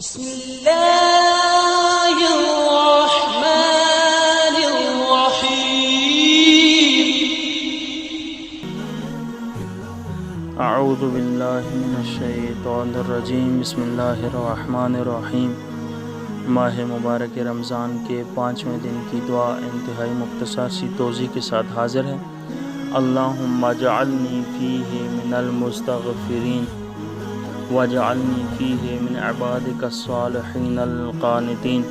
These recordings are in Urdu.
بسم الله الرحمن الرحيم اعوذ باللہ من الشیطان الرجیم بسم اللہ الرحمن الرحیم۔ ماہ مبارک رمضان کے 5ویں دن کی دعا انتہائی مختصر سی توضیح کے ساتھ حاضر ہے۔ اللہم اجعلنی فیہ من المستغفرین واجعلنی فیہ من عبادک الصالحین القانتین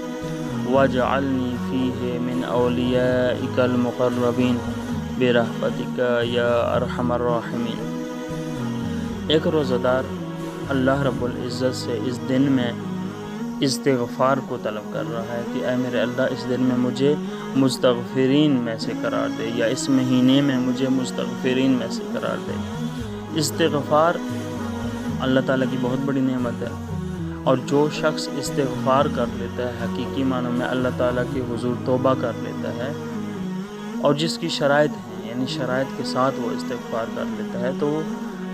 واجعلنی فیہ من اولیائک المقربین برحمتک یا ارحم الراحمین۔ ایک روزہ دار اللہ رب العزت سے اس دن میں استغفار کو طلب کر رہا ہے کہ اے میرے اللہ اس دن میں مجھے مستغفرین میں سے قرار دے، یا اس مہینے میں مجھے مستغفرین میں سے قرار دے۔ استغفار اللہ تعالیٰ کی بہت بڑی نعمت ہے، اور جو شخص استغفار کر لیتا ہے حقیقی معنوں میں اللہ تعالیٰ کے حضور توبہ کر لیتا ہے، اور جس کی شرائط ہیں یعنی شرائط کے ساتھ وہ استغفار کر لیتا ہے، تو وہ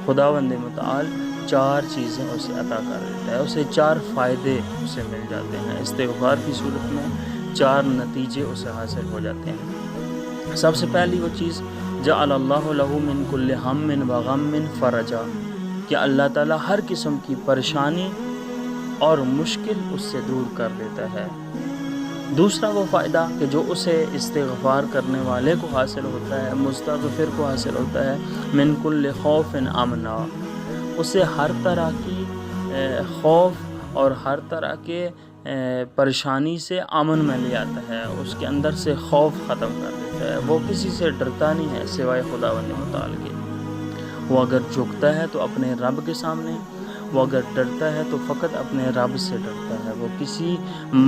خداوند متعال 4 چیزیں اسے عطا کر دیتا ہے، اسے 4 فائدے اسے مل جاتے ہیں۔ استغفار کی صورت میں 4 نتیجے اسے حاصل ہو جاتے ہیں۔ سب سے پہلی وہ چیز جعل اللہ لہ من کل ہم وغم فرجا، کہ اللہ تعالیٰ ہر قسم کی پریشانی اور مشکل اس سے دور کر دیتا ہے۔ دوسرا وہ فائدہ کہ جو اسے استغفار کرنے والے کو حاصل ہوتا ہے، مستغفر کو حاصل ہوتا ہے، من کل خوف امنا، اسے ہر طرح کی خوف اور ہر طرح کے پریشانی سے امن میں لے آتا ہے، اس کے اندر سے خوف ختم کر دیتا ہے۔ وہ کسی سے ڈرتا نہیں ہے سوائے خداوند متعال کے۔ وہ اگر جھکتا ہے تو اپنے رب کے سامنے، وہ اگر ڈرتا ہے تو فقط اپنے رب سے ڈرتا ہے، وہ کسی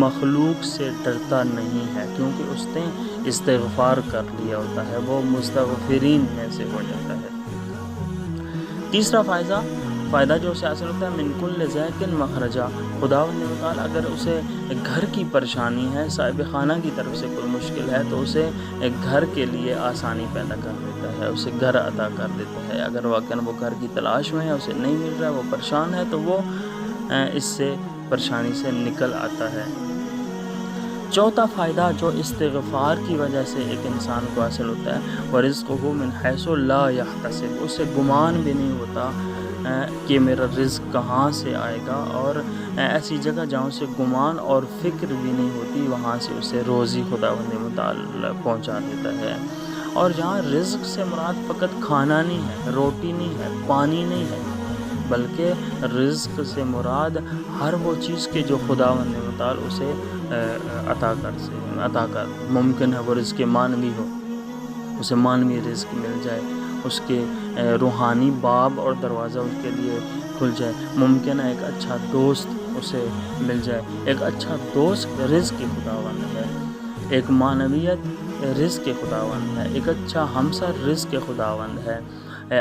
مخلوق سے ڈرتا نہیں ہے، کیونکہ اس نے استغفار کر لیا ہوتا ہے، وہ مستغفرین میں سے ہو جاتا ہے۔ تیسرا فائدہ جو اسے حاصل ہوتا ہے من کل ضیق مخرجا، خداوند متعال اگر اسے گھر کی پریشانی ہے، صاحب خانہ کی طرف سے کوئی مشکل ہے، تو اسے گھر کے لیے آسانی پیدا کر دیتا ہے، اسے گھر عطا کر دیتا ہے۔ اگر واقعاً وہ گھر کی تلاش میں ہے، اسے نہیں مل رہا ہے، وہ پریشان ہے، تو وہ اس سے پریشانی سے نکل آتا ہے۔ چوتھا فائدہ جو استغفار کی وجہ سے ایک انسان کو حاصل ہوتا ہے، وَرِزْقُهُ مِنْ حَيْثُ لَا يَحْتَسِبُ، اسے گمان بھی نہیں ہوتا کہ میرا رزق کہاں سے آئے گا، اور ایسی جگہ جہاں اسے گمان اور فکر بھی نہیں ہوتی، وہاں سے اسے روزی خداوند متعال پہنچا دیتا ہے۔ اور جہاں رزق سے مراد فقط کھانا نہیں ہے، روٹی نہیں ہے، پانی نہیں ہے، بلکہ رزق سے مراد ہر وہ چیز کے جو خداوند متعال اسے عطا کر ممکن ہے وہ رزق مانوی ہو، اسے مانوی رزق مل جائے، اس کے روحانی باب اور دروازہ اس کے لیے کھل جائے، ممکن ہے ایک اچھا دوست اسے مل جائے۔ ایک اچھا دوست رزق کے خداوند ہے، ایک معنویت رزق کے خداوند ہے، ایک اچھا ہمسر رزق کے خداوند ہے،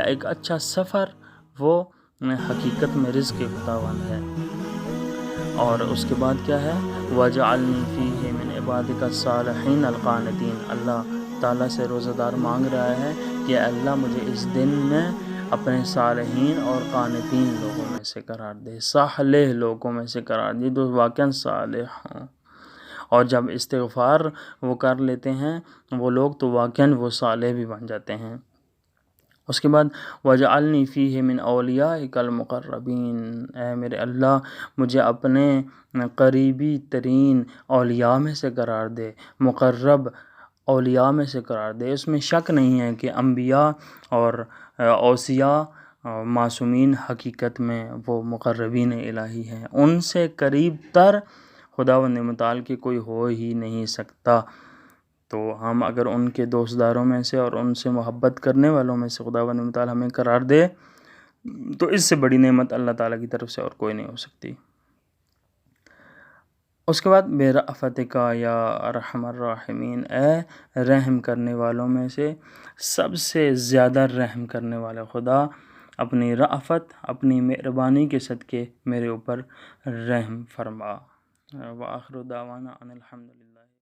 ایک اچھا سفر وہ حقیقت میں رزق کے خداوند ہے۔ اور اس کے بعد کیا ہے، وَجَعَلْنِي فِيهِ مِنْ عِبَادِكَ الصَّالِحِينَ الْقَانِتِينَ، اللہ تعالیٰ سے روزہ دار مانگ رہا ہے کہ اللہ مجھے اس دن میں اپنے صالحین اور قانتین لوگوں میں سے قرار دے، صالح لوگوں میں سے قرار دے، جو واقعاً صالح ہوں۔ اور جب استغفار وہ کر لیتے ہیں وہ لوگ، تو واقعاً وہ صالح بھی بن جاتے ہیں۔ اس کے بعد وَجَعَلْنِي فِيهِ مِنْ أَوْلِيَائِكَ الْمُقَرَّبِينَ، اے میرے اللہ مجھے اپنے قریبی ترین اولیاء میں سے قرار دے، مقرب اولیاء میں سے قرار دے۔ اس میں شک نہیں ہے کہ انبیاء اور اوصیاء معصومین حقیقت میں وہ مقربین الہی ہیں، ان سے قریب تر خداوند متعال کے کوئی ہو ہی نہیں سکتا۔ تو ہم اگر ان کے دوست داروں میں سے اور ان سے محبت کرنے والوں میں سے خداوند متعال ہمیں قرار دے، تو اس سے بڑی نعمت اللہ تعالیٰ کی طرف سے اور کوئی نہیں ہو سکتی۔ اس کے بعد بِرَأْفَتِكَ یا ارحم الراحمین، اے رحم کرنے والوں میں سے سب سے زیادہ رحم کرنے والا خدا، اپنی رأفت، اپنی مہربانی کے صدقے میرے اوپر رحم فرما۔ وآخر دعوانا ان الحمدللہ۔